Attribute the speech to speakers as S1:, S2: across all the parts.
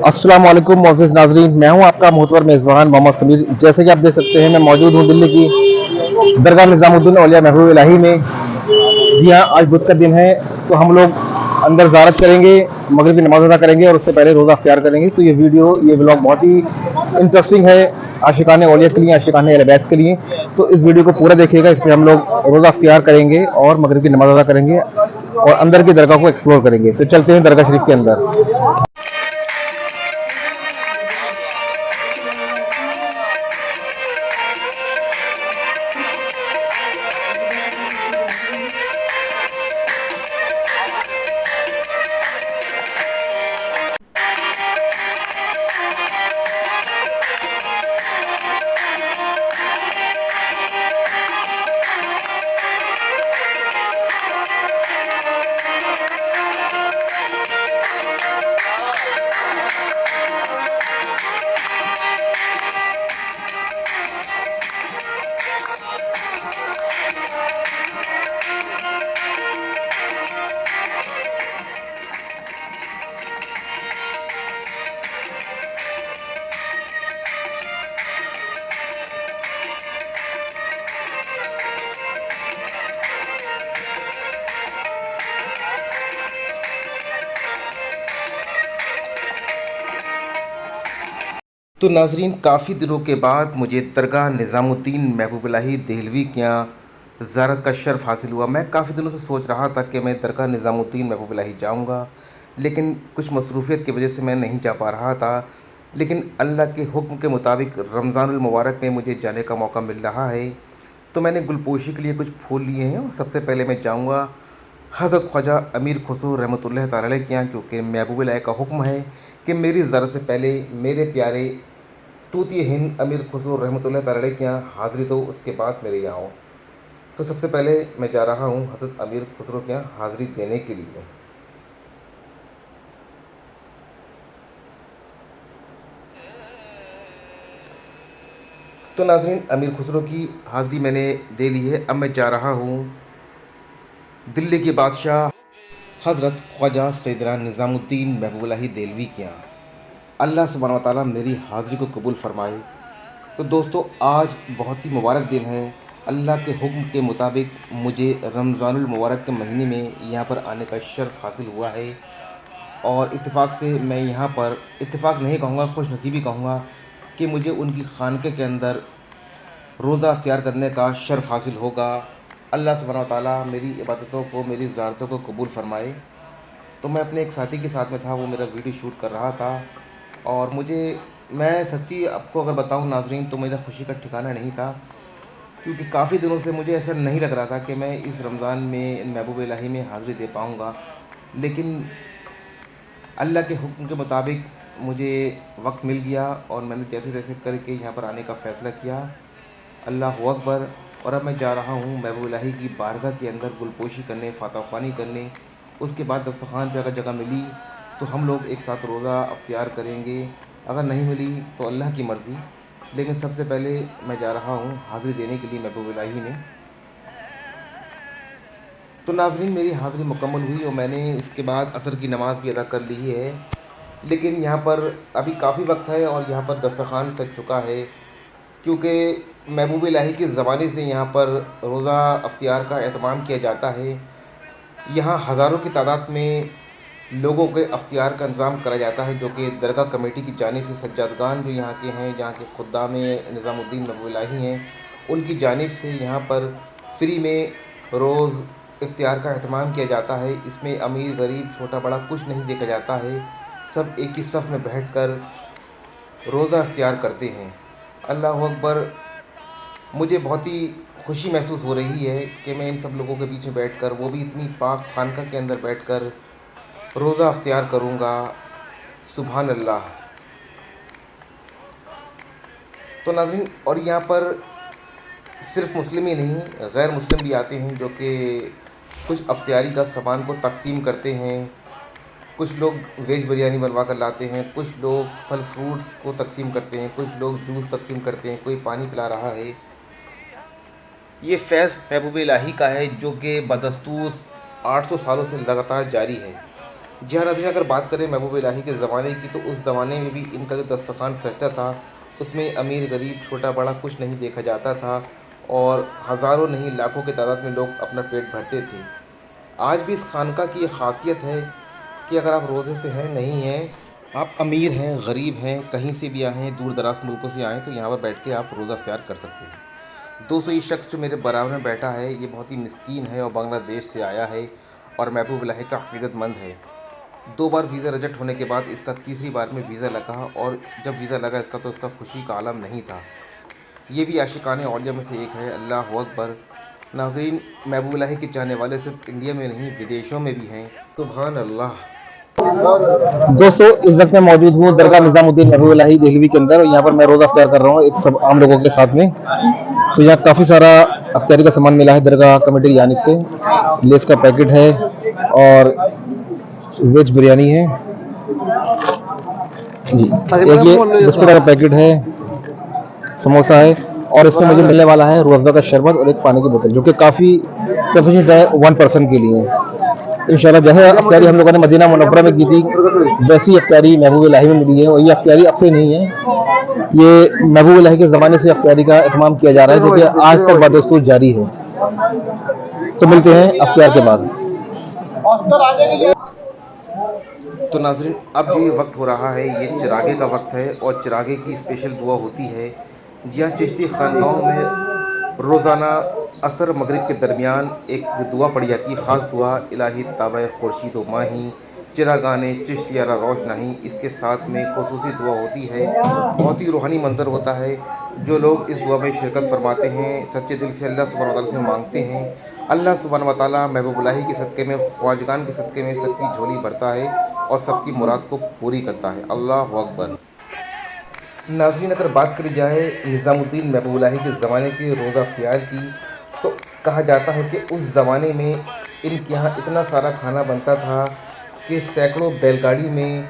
S1: अस्सलाम वालेकुम मोअज़्ज़िज़ नाज़रीन, मैं हूं आपका मोहतबर मेज़बान मोहम्मद समीर। जैसे कि आप देख सकते हैं, मैं मौजूद हूं दिल्ली की दरगाह निज़ामुद्दीन औलिया महबूब इलाही में। जी हाँ, आज बुध का दिन है, तो हम लोग अंदर ज़ियारत करेंगे, मगरिब की नमाज़ अदा करेंगे और उससे पहले रोज़ा इफ्तियार करेंगे। तो ये व्लॉग बहुत ही इंटरेस्टिंग है आशिकाने औलिया के लिए, आशिकाने अहले बैत के लिए। तो इस वीडियो को पूरा देखिएगा। इसमें हम लोग रोज़ा इफ्तियार करेंगे और मगरिब की नमाज़ अदा करेंगे और अंदर की दरगाह को एक्सप्लोर करेंगे। तो चलते हैं दरगाह शरीफ के अंदर। तो नाज़रीन, काफ़ी दिनों के बाद मुझे दरगाह निज़ामुद्दीन महबूब इलाही देहलवी के यहाँ ज़ियारत का शर्फ़ हासिल हुआ। मैं काफ़ी दिनों से सोच रहा था कि मैं दरगाह निज़ामुद्दीन महबूब इलाही जाऊँगा, लेकिन कुछ मसरूफ़ियत की वजह से मैं नहीं जा पा रहा था। लेकिन अल्लाह के हुक्म के मुताबिक रमज़ानुल मुबारक में मुझे जाने का मौका मिल रहा है। तो मैंने गुलपोशी के लिए कुछ फूल लिए हैं और सबसे पहले मैं जाऊँगा हज़रत ख्वाजा अमीर खुसरो रहमतुल्लाह तआला अलैह के यहाँ, क्योंकि महबूब इलाही का हुक्म है कि मेरी ज़ियारत से पहले मेरे प्यारे तूती हिंद अमीर खुसरो रहमतुल्लाह तआला अलैह के यहाँ हाज़िरी दो, उसके बाद मेरे यहाँ आओ। तो सबसे पहले मैं जा रहा हूँ हज़रत अमीर खुसरो के यहाँ हाज़िरी देने के लिए। तो नाज़रीन, अमीर खुसरो की हाज़िरी मैंने दे ली है। अब मैं जा रहा हूँ दिल्ली के बादशाह हज़रत ख्वाजा सैयदना निज़ामुद्दीन महबूब इलाही देहलवी के यहाँ। अल्लाह सुब्हानहू व तआला मेरी हाज़िरी को कबूल फ़रमाए। तो दोस्तों, आज बहुत ही मुबारक दिन है। अल्लाह के हुक्म के मुताबिक मुझे रमज़ानुल मुबारक के महीने में यहाँ पर आने का शर्फ़ हासिल हुआ है और इत्तेफ़ाक से मैं यहाँ पर, इत्तेफ़ाक नहीं कहूँगा, खुशनसीबी कहूँगा कि मुझे उनकी खानक़े के अंदर रोज़ा इख्तियार करने का शर्फ़ हासिल होगा। अल्लाह सुब्हानहू व तआला मेरी इबादतों को, मेरी ज़ियारतों को कबूल फ़रमाए। तो मैं अपने एक साथी के साथ में था, वो मेरा वीडियो शूट कर रहा था और मैं सच्ची आपको अगर बताऊं नाज़रीन, तो मेरा खुशी का ठिकाना नहीं था, क्योंकि काफ़ी दिनों से मुझे ऐसा नहीं लग रहा था कि मैं इस रमज़ान में महबूब इलाही में हाज़िरी दे पाऊँगा। लेकिन अल्लाह के हुक्म के मुताबिक मुझे वक्त मिल गया और मैंने जैसे तैसे करके यहाँ पर आने का फ़ैसला किया। अल्लाहु अकबर। और अब मैं जा रहा हूँ महबूब इलाही की बारगाह के अंदर गुलपोशी करने, फातह ख़्वानी करने। उसके बाद दस्तरख़्वान पे अगर जगह मिली तो हम लोग एक साथ रोज़ा इफ्तियार करेंगे, अगर नहीं मिली तो अल्लाह की मर्ज़ी। लेकिन सबसे पहले मैं जा रहा हूँ हाज़िरी देने के लिए महबूब इलाही में। तो नाज़रीन, मेरी हाज़िरी मुकम्मल हुई और मैंने इसके बाद असर की नमाज़ भी अदा कर ली है। लेकिन यहाँ पर अभी काफ़ी वक्त है और यहाँ पर दस्तरख़्वान सज चुका है, क्योंकि महबूब इलाही के ज़माने से यहाँ पर रोज़ा इफ्तियार का एहतमाम किया जाता है। यहाँ हज़ारों की तादाद में लोगों के इफ्तियार का इंतज़ाम करा जाता है, जो कि दरगाह कमेटी की जानिब से सज्जादगान जो यहाँ के हैं, यहाँ के खुद्दाम निज़ामुद्दीन महबूब इलाही हैं, उनकी जानिब से यहाँ पर फ्री में रोज़ इफ्तियार का एहतमाम किया जाता है। इसमें अमीर गरीब छोटा बड़ा कुछ नहीं देखा जाता है, सब एक ही सफ़ में बैठ कर रोज़ा इफ्तियार करते हैं। अल्लाहु अकबर। मुझे बहुत ही खुशी महसूस हो रही है कि मैं इन सब लोगों के बीच में बैठकर, वो भी इतनी पाक खानका के अंदर बैठकर रोज़ा इफ्तियार करूँगा। सुभान अल्लाह। तो नाज़रीन, और यहाँ पर सिर्फ़ मुस्लिम ही नहीं, गैर मुस्लिम भी आते हैं, जो कि कुछ इफ्तियारी का सामान को तक़सीम करते हैं। कुछ लोग वेज बिरयानी बनवा कर लाते हैं, कुछ लोग फल फ्रूट्स को तक़सीम करते हैं, कुछ लोग जूस तक़सीम करते हैं, कोई पानी पिला रहा है। ये फैज़ महबूब इलाही का है, जो कि बदस्तूर 800 सालों से लगातार जारी है। جی हाँ नाज़रीन, अगर बात करें महबूब इलाही के ज़माने की तो उस ज़माने में भी इनका जो दस्तरखान सजता था उसमें अमीर गरीब छोटा बड़ा कुछ नहीं देखा जाता था और हज़ारों नहीं लाखों की तादाद में लोग अपना पेट भरते थे। आज भी इस खानका की ये खासियत है कि अगर आप रोज़े से हैं नहीं हैं, आप अमीर हैं गरीब हैं कहीं से भी आए हैं दूर दराज मुल्कों से आएँ तो यहाँ पर बैठ के आप रोज़ा इफ्तार कर सकते हैं। दोस्तों ये शख्स जो मेरे बराबर में बैठा है ये बहुत ही मिस्कीन है और बांग्लादेश से आया है और महबूब इलाही का अक़ीदतमंद है। 2 बार वीज़ा रिजेक्ट होने के बाद इसका तीसरी बार में वीज़ा लगा और जब वीज़ा लगा इसका तो इसका खुशी का आलम नहीं था। ये भी आशिकाने औलिया में से एक है। अल्लाह अकबर। नाज़रीन, महबूब इलाही के चाहने वाले सिर्फ इंडिया में नहीं विदेशों में भी हैं। सुभान अल्लाह।
S2: दोस्तों इस वक्त मैं मौजूद हूँ दरगाह निज़ामुद्दीन महबूब इलाही दिल्ली के अंदर और यहाँ पर मैं रोज़ा अफ्तार कर रहा हूँ एक सब आम लोगों के साथ में। तो यहाँ काफ़ी सारा अफ्तारी का सामान मिला है दरगाह कमेटी की जानिब से। लेस का पैकेट है और वेज बिरयानी है जी, एक ये बिस्कुट का पैकेट है, समोसा है और इसमें मुझे मिलने वाला है रूह अफ़ज़ा का शरबत और एक पानी की बोतल जो कि काफ़ी सफिशिएंट है 1 पर्सन के लिए। इंशाल्लाह जैसे अफ्तारी हम लोगों ने मदीना मुनव्वरा में की थी वैसी अफ्तारी महबूब इलाही में मिली है और ये अफ्तारी अब से नहीं है, ये महबूब इलाही के ज़माने से अफ्तारी का एहतमाम किया जा रहा है जो कि आज तक बदस्तूर जारी है। तो मिलते हैं अफ्तार के बाद।
S1: तो नाज़रीन, अब जो ये वक्त हो रहा है ये चिरागे का वक्त है और चिरागे की स्पेशल दुआ होती है। जी हाँ, चिश्ती खानकाहों में रोज़ाना असर मगरिब के दरमियान एक दुआ पढ़ी जाती है, ख़ास दुआ, इलाही ताबे खुर्शीद व माही चिरागाने चिश्तियारा रोशनाही। इसके साथ में खुसूसी दुआ होती है, बहुत ही रूहानी मंज़र होता है। जो लोग इस दुआ में शिरकत फरमाते हैं सच्चे दिल से अल्लाह सुब्हानहू व तआला से मांगते हैं, अल्लाह सुब्हानहू व तआला महबूब इलाही के सदक़े में ख्वाजगान के सदक़े में सबकी झोली भरता है और सबकी मुराद को पूरी करता है। अल्लाह अकबर। नाज़रीन, अगर बात करी जाए निज़ामुद्दीन महबूब इलाही के ज़माने के रोज़ा इफ्तियार की तो कहा जाता है कि उस ज़माने में इनके यहाँ इतना सारा खाना बनता था कि सैकड़ों बैलगाड़ी में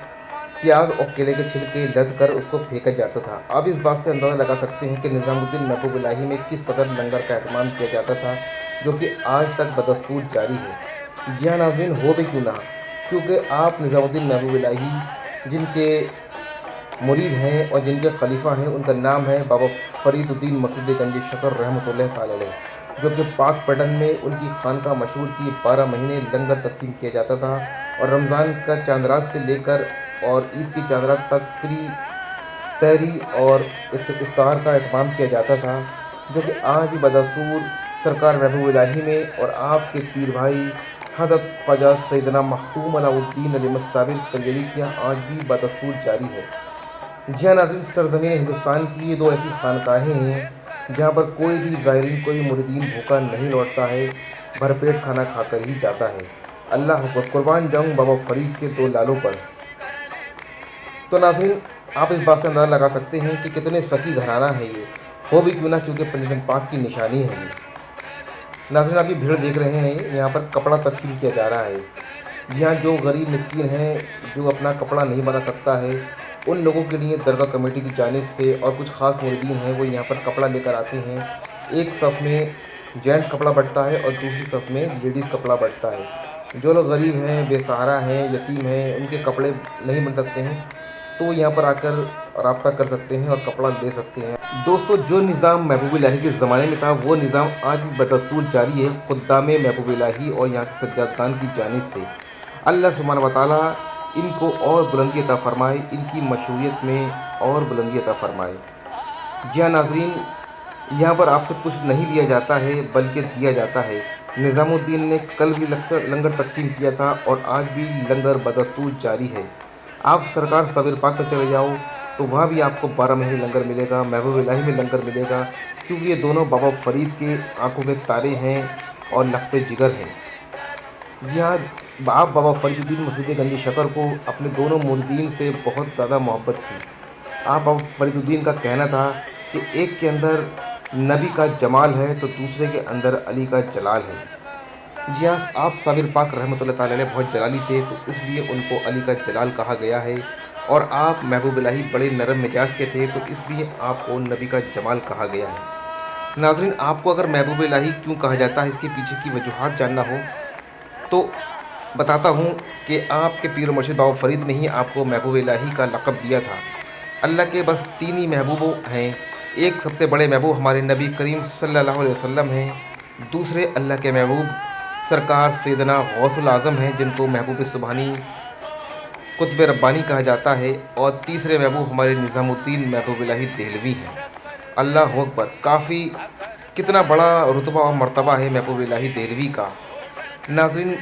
S1: प्याज और केले के छिलके लद कर उसको फेंका जाता था। आप इस बात से अंदाज़ा लगा सकते हैं कि निज़ामुद्दीन महबूब इलाही में किस कदर लंगर का एहतमाम किया जाता था जो कि आज तक बदस्तूर जारी है। जी हाँ नाज़रीन, हो भी क्यों ना, क्योंकि आप निज़ामुद्दीन महबूब इलाही जिनके मुरीद हैं और जिनके खलीफा हैं उनका नाम है बाबा फरीदुद्दीन मसूद गंज शकर रहमतुल्लाह ताला अलैह, जो कि पाक पैटर्न में उनकी खानका मशहूर थी। 12 महीने लंगर तकसीम किया जाता था और रमज़ान का चांदरात से लेकर और ईद की चांदरात तक फ्री सहरी और इफ्तार का एहतमाम किया जाता था, जो कि आज भी बदस्तूर सरकार महबूब इलाही में और आपके पीर भाई हज़रत ख्वाजा सैयदना मखदूम अलाउद्दीन अली मस्साबिर कलियली के यहाँ आज भी बदस्तूर जारी है। जी हाँ नाज़रीन, सरज़मीन हिंदुस्तान की ये 2 ऐसी खानकाहें हैं जहाँ पर कोई भी ज़ायरीन कोई भी मुरीदीन भूखा नहीं लौटता है, भरपेट खाना खाकर ही जाता है। अल्लाह अकबर। कुर्बान जाऊँ बाबा फ़रीद के 2 लालों पर। तो नाज़रीन, आप इस बात से अंदाज़ा लगा सकते हैं कि कितने सकी घराना है ये, हो भी क्यों ना क्योंकि पंजतन पाक की निशानी है ये। नाज़रीन, आप ये भीड़ देख रहे हैं, यहाँ पर कपड़ा तकसीम किया जा रहा है। जी हाँ, जो गरीब मिस्कीन हैं, जो अपना कपड़ा नहीं बना सकता है, उन लोगों के लिए दरगाह कमेटी की जानिब से और कुछ ख़ास मुरीदीन हैं वो यहाँ पर कपड़ा लेकर आते हैं। एक सफ़ में जेंट्स कपड़ा बँटता है और दूसरी सफ़ में लेडीज़ कपड़ा बँटता है। जो लोग गरीब हैं, बेसहारा हैं, यतीम हैं, उनके कपड़े नहीं बन सकते हैं तो यहाँ पर आकर रब्ता कर सकते हैं और कपड़ा ले सकते हैं। दोस्तों, जो निज़ाम महबूब इलाही के ज़माने में था वो निज़ाम आज भी बदस्तूर जारी है खुद्दाम महबूब इलाही और यहाँ के सज्जादगान की जानिब से। अल्लाह सुब्हानहू व तआला इनको और बुलंदी अता फ़रमाए, इनकी मशहूरियत में और बुलंदी अता फ़रमाए। जी हाँ नाज़रीन, यहाँ पर आपसे कुछ नहीं लिया जाता है बल्कि दिया जाता है। निज़ामुद्दीन ने कल भी लंगर तकसीम किया था और आज भी लंगर बदस्तूर जारी है। आप सरकार सवेर पाक में चले जाओ तो वहाँ भी आपको 12 महीने लंगर मिलेगा, महबूब इलाही में लंगर मिलेगा, क्योंकि ये दोनों बाबा फ़रीद के आंखों के तारे हैं और लखते जिगर हैं। जी हाँ, आप बाबा फरीदुद्दीन मसूद गंज शकर को अपने दोनों मुरीदीन से बहुत ज़्यादा मोहब्बत थी। आप बाबा फरीदुद्दीन का कहना था कि एक के अंदर नबी का जमाल है तो दूसरे के अंदर अली का जलाल है। जी हाँ, आप साबिर पाक रहमतुल्लाह ताला अलैह बहुत जलाली थे तो इसलिए उनको अली का जलाल कहा गया है, और आप महबूब इलाही बड़े नरम मिजाज के थे तो इसलिए आपको नबी का जमाल कहा गया है। नाज़रीन, आपको अगर महबूब इलाही क्यों कहा जाता है इसके पीछे की वजूहात जानना हो तो بتاتا ہوں کہ آپ کے پیر و مرشد بابا فرید نے ہی آپ کو محبوب الہی کا لقب دیا تھا۔ اللہ کے بس تین ہی محبوب ہیں، ایک سب سے بڑے محبوب ہمارے نبی کریم صلی اللہ علیہ وسلم ہیں، دوسرے اللہ کے محبوب سرکار سیدنا غوث العظم ہیں جن کو محبوب سبحانی قطب ربانی کہا جاتا ہے، اور تیسرے محبوب ہمارے نظام الدین محبوب الہی دہلوی ہیں۔ اللہ اکبر، کافی کتنا بڑا رتبہ اور مرتبہ ہے محبوب الہی دہلوی کا۔ ناظرین،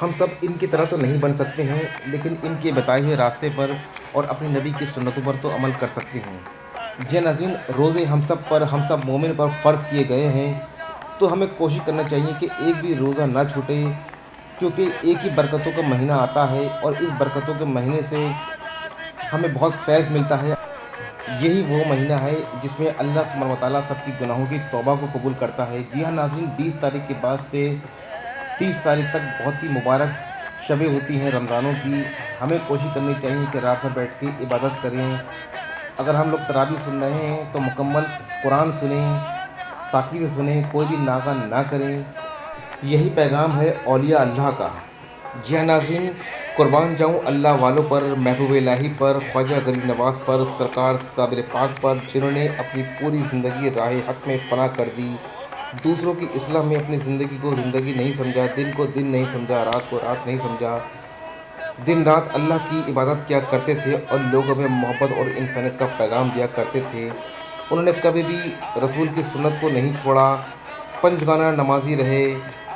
S1: ہم سب ان کی طرح تو نہیں بن سکتے ہیں، لیکن ان کے بتائے ہوئے راستے پر اور اپنے نبی کی سنتوں پر تو عمل کر سکتے ہیں۔ جی ناظرین، روزے ہم سب مومن پر فرض کیے گئے ہیں، تو ہمیں کوشش کرنا چاہیے کہ ایک بھی روزہ نہ چھوٹے، کیونکہ ایک ہی برکتوں کا مہینہ آتا ہے اور اس برکتوں کے مہینے سے ہمیں بہت فیض ملتا ہے۔ یہی وہ مہینہ ہے جس میں اللہ سبحانہ و تعالیٰ سب کی گناہوں کی توبہ کو قبول کرتا ہے۔ جی ہاں ناظرین، 20 تاریخ کے بعد سے 30 تاریخ تک بہت ہی مبارک شبیں ہوتی ہیں رمضانوں کی۔ ہمیں کوشش کرنی چاہیے کہ رات میں بیٹھ کے عبادت کریں۔ اگر ہم لوگ تراویح سن رہے ہیں تو مکمل قرآن سنیں، تاکید سے سنیں، کوئی بھی ناغہ نہ کریں۔ یہی پیغام ہے اولیاء اللہ کا۔ جی ہاں ناظرین، قربان جاؤں اللہ والوں پر، محبوب الہی پر، خواجہ غریب نواز پر، سرکار صابر پاک پر، جنہوں نے اپنی پوری زندگی راہ حق میں فنا کر دی، دوسروں کی اصلاح میں اپنی زندگی کو زندگی نہیں سمجھا، دن کو دن نہیں سمجھا، رات کو رات نہیں سمجھا، دن رات اللہ کی عبادت کیا کرتے تھے اور لوگوں میں محبت اور انسانیت کا پیغام دیا کرتے تھے۔ انہوں نے کبھی بھی رسول کی سنت کو نہیں چھوڑا، پنجگانہ نمازی رہے۔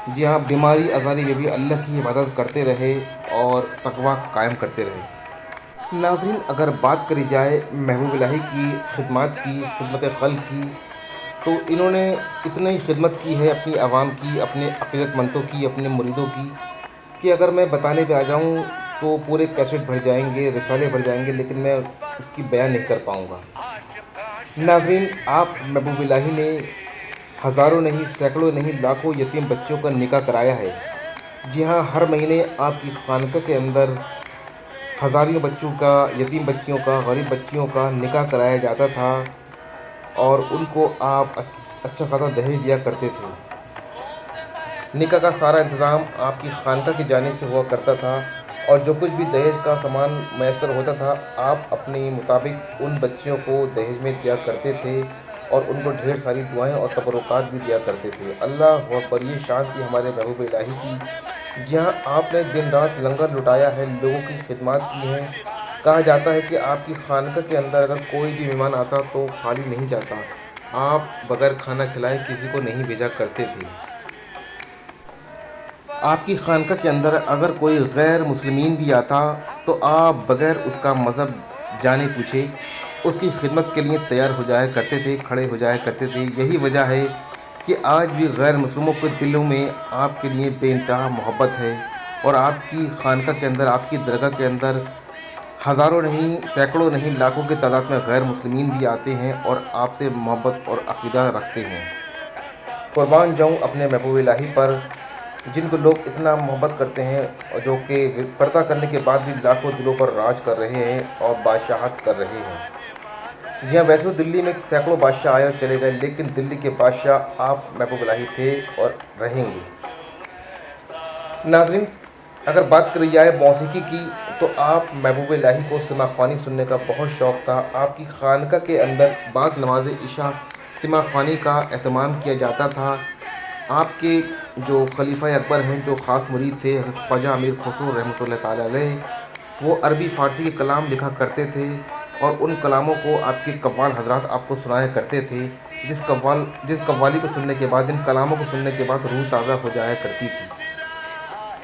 S1: جی ہاں، بیماری ازاری میں بھی اللہ کی عبادت کرتے رہے اور تقویٰ قائم کرتے رہے۔ ناظرین، اگر بات کری جائے محبوب الہی کی خدمات کی، خدمت خلق کی، تو انہوں نے اتنی خدمت کی ہے اپنی عوام کی، اپنے عقیدت مندوں کی، اپنے مریدوں کی، کہ اگر میں بتانے پہ آ جاؤں تو پورے کیسٹ بھر جائیں گے، رسالے بھر جائیں گے، لیکن میں اس کی بیان نہیں کر پاؤں گا۔ ناظرین، آپ محبوب الہی نے ہزاروں نہیں، سینکڑوں نہیں، لاکھوں یتیم بچوں کا نکاح کرایا ہے۔ جی ہاں، ہر مہینے آپ کی خانقاہ کے اندر ہزاروں بچوں کا، یتیم بچیوں کا، غریب بچیوں کا نکاح کرایا جاتا تھا اور ان کو آپ اچھا خاصا دہیج دیا کرتے تھے۔ نکاح کا سارا انتظام آپ کی خانقاہ کی جانب سے ہوا کرتا تھا، اور جو کچھ بھی دہیج کا سامان میسر ہوتا تھا آپ اپنے مطابق ان بچیوں کو دہیج میں دیا کرتے تھے اور ان کو ڈھیر ساری دعائیں اور تبرکات بھی دیا کرتے تھے۔ اللہ اکبر، یہ شان تھی ہمارے محبوب الہی کی۔ جہاں آپ نے دن رات لنگر لٹایا ہے، لوگوں کی خدمات کی ہیں۔ کہا جاتا ہے کہ آپ کی خانقاہ کے اندر اگر کوئی بھی مہمان آتا تو خالی نہیں جاتا، آپ بغیر کھانا کھلائے کسی کو نہیں بھیجا کرتے تھے۔ آپ کی خانقاہ کے اندر اگر کوئی غیر مسلمین بھی آتا تو آپ بغیر اس کا مذہب جانے پوچھے اس کی خدمت کے لیے تیار ہو جایا کرتے تھے، کھڑے ہو جایا کرتے تھے۔ یہی وجہ ہے کہ آج بھی غیر مسلموں کے دلوں میں آپ کے لیے بے انتہا محبت ہے، اور آپ کی خانقاہ کے اندر، آپ کی درگاہ کے اندر ہزاروں نہیں، سینکڑوں نہیں، لاکھوں کی تعداد میں غیر مسلمین بھی آتے ہیں اور آپ سے محبت اور عقیدہ رکھتے ہیں۔ قربان جاؤں اپنے محبوب الہی پر، جن کو لوگ اتنا محبت کرتے ہیں اور جو کہ پردہ کرنے کے بعد بھی لاکھوں دلوں پر راج کر رہے ہیں اور بادشاہت کر رہے ہیں۔ جی ہاں، ویسے تو دلی میں سینکڑوں بادشاہ آئے اور چلے گئے، لیکن دلی کے بادشاہ آپ محبوب الہی تھے اور رہیں گے۔ ناظرین، اگر بات کری جائے موسیقی کی، تو آپ محبوب الہی کو سماع خوانی سننے کا بہت شوق تھا۔ آپ کی خانقاہ کے اندر بعد نماز عشاء سماع خوانی کا اہتمام کیا جاتا تھا۔ آپ کے جو خلیفہ اکبر ہیں، جو خاص مرید تھے، حضرت خواجہ امیر خسرو رحمۃ اللہ تعالیٰ علیہ، وہ عربی فارسی کے کلام لکھا کرتے تھے اور ان کلاموں کو آپ کے قوال حضرات آپ کو سنایا کرتے تھے، جس قوالی کو سننے کے بعد، ان کلاموں کو سننے کے بعد روح تازہ ہو جایا کرتی تھی۔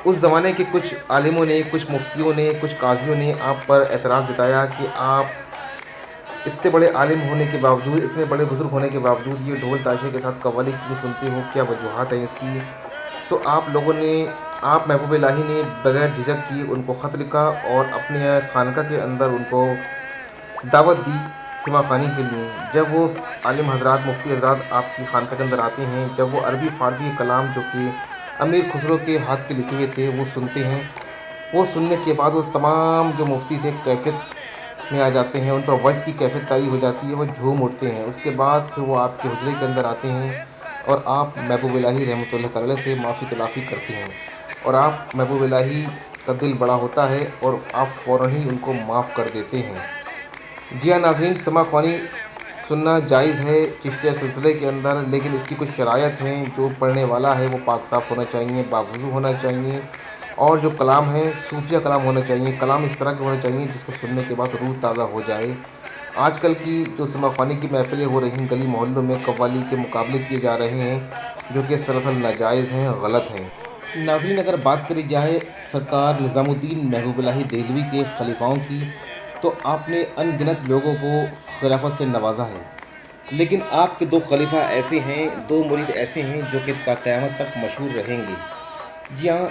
S1: اس زمانے کے کچھ عالموں نے، کچھ مفتیوں نے، کچھ قاضیوں نے آپ پر اعتراض جتایا کہ آپ اتنے بڑے عالم ہونے کے باوجود، اتنے بڑے بزرگ ہونے کے باوجود یہ ڈھول تاشے کے ساتھ قوالی کیوں سنتے ہو، کیا وجوہات ہیں اس کی؟ تو آپ لوگوں نے، آپ محبوب الہی نے بغیر جھجک کی ان کو خط لکھا اور اپنے خانقاہ کے اندر ان کو دعوت دی سماع خوانی کے لیے۔ جب وہ عالم حضرات، مفتی حضرات آپ کی خانقاہ کے اندر آتے ہیں، جب وہ عربی فارسی کے کلام جو کہ امیر خسرو کے ہاتھ کے لکھے ہوئے تھے وہ سنتے ہیں، وہ سننے کے بعد وہ تمام جو مفتی تھے کیفیت میں آ جاتے ہیں، ان پر وجد کی کیفیت طاری ہو جاتی ہے، وہ جھوم اٹھتے ہیں۔ اس کے بعد پھر وہ آپ کے حجرے کے اندر آتے ہیں اور آپ محبوب الہی رحمۃ اللہ تعالیٰ سے معافی تلافی کرتے ہیں اور آپ محبوب الہی کا دل بڑا ہوتا ہے اور آپ فوراً ہی ان کو معاف کر دیتے ہیں۔ جی ہاں ناظرین، سما خوانی سننا جائز ہے چشتیہ سلسلے کے اندر، لیکن اس کی کچھ شرائط ہیں۔ جو پڑھنے والا ہے وہ پاک صاف ہونا چاہیے، باوضو ہونا چاہیے، اور جو کلام ہے صوفیہ کلام ہونا چاہیے، کلام اس طرح کے ہونا چاہیے جس کو سننے کے بعد روح تازہ ہو جائے۔ آج کل کی جو سما خوانی کی محفلیں ہو رہی ہیں، گلی محلوں میں قوالی کے مقابلے کیے جا رہے ہیں، جو کہ سراسر ناجائز ہیں، غلط ہیں۔ ناظرین، اگر بات کری جائے سرکار نظام الدین محبوب الہی دہلوی کے خلیفاؤں کی، تو آپ نے ان گنت لوگوں کو خلافت سے نوازا ہے، لیکن آپ کے 2 خلیفہ ایسے ہیں، 2 مرید ایسے ہیں جو کہ تا قیامت تک مشہور رہیں گے۔ جی ہاں،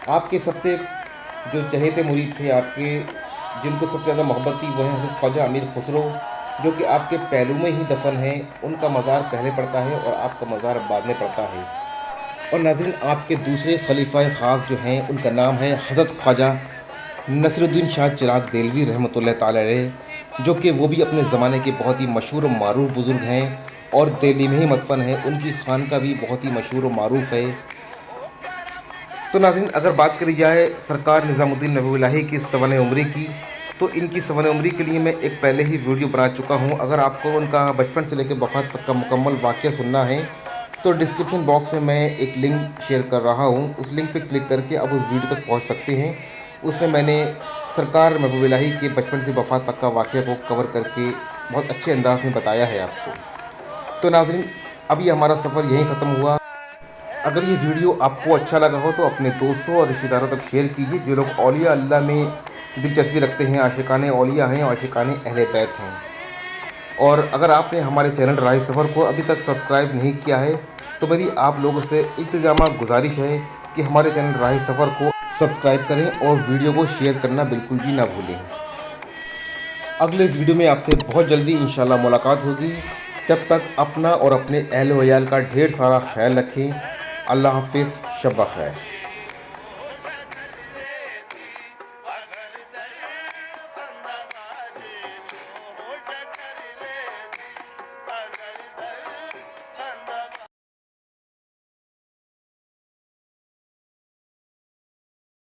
S1: آپ کے سب سے جو چہیتے مرید تھے آپ کے، جن کو سب سے زیادہ محبت تھی، وہ ہیں حضرت خواجہ امیر خسرو، جو کہ آپ کے پہلو میں ہی دفن ہیں۔ ان کا مزار پہلے پڑتا ہے اور آپ کا مزار بعد میں پڑتا ہے۔ اور ناظرین، آپ کے دوسرے خلیفہ خاص جو ہیں، ان کا نام ہے حضرت خواجہ نصیر الدین شاہ چراغ دہلوی رحمۃ اللہ تعالی علیہ، جو کہ وہ بھی اپنے زمانے کے بہت ہی مشہور و معروف بزرگ ہیں اور دہلی میں ہی مدفن ہے۔ ان کی خانقاہ بھی بہت ہی مشہور و معروف ہے۔ تو ناظرین، اگر بات کری جائے سرکار نظام الدین محبوب الہی کی سوانح عمری کی، تو ان کی سوانح عمری کے لیے میں ایک پہلے ہی ویڈیو بنا چکا ہوں۔ اگر آپ کو ان کا بچپن سے لے کے وفات تک کا مکمل واقعہ سننا ہے تو ڈسکرپشن باکس میں میں ایک لنک شیئر کر رہا ہوں، اس لنک پہ کلک کر کے آپ اس ویڈیو تک پہنچ سکتے ہیں۔ اس میں میں نے سرکار محبوب الہی کے بچپن سے وفات تک کا واقعہ کو کور کر کے بہت اچھے انداز میں بتایا ہے آپ کو۔ تو ناظرین، اب یہ ہمارا سفر یہیں ختم ہوا۔ اگر یہ ویڈیو آپ کو اچھا لگا ہو تو اپنے دوستوں اور رشتہ داروں تک شیئر کیجیے، جو لوگ اولیاء اللہ میں دلچسپی رکھتے ہیں، عاشقان اولیاء ہیں، عاشقان اہل بیت ہیں۔ اور اگر آپ نے ہمارے چینل راہ سفر کو ابھی تک سبسکرائب نہیں کیا ہے تو میری آپ لوگوں سے التجامہ گزارش ہے کہ ہمارے چینل راہ سفر کو سبسکرائب کریں اور ویڈیو کو شیئر کرنا بالکل بھی نہ بھولیں۔ اگلے ویڈیو میں آپ سے بہت جلدی انشاءاللہ ملاقات ہوگی۔ جب تک اپنا اور اپنے اہل و عیال کا ڈھیر سارا خیال رکھیں۔ اللہ حافظ، شب بخیر۔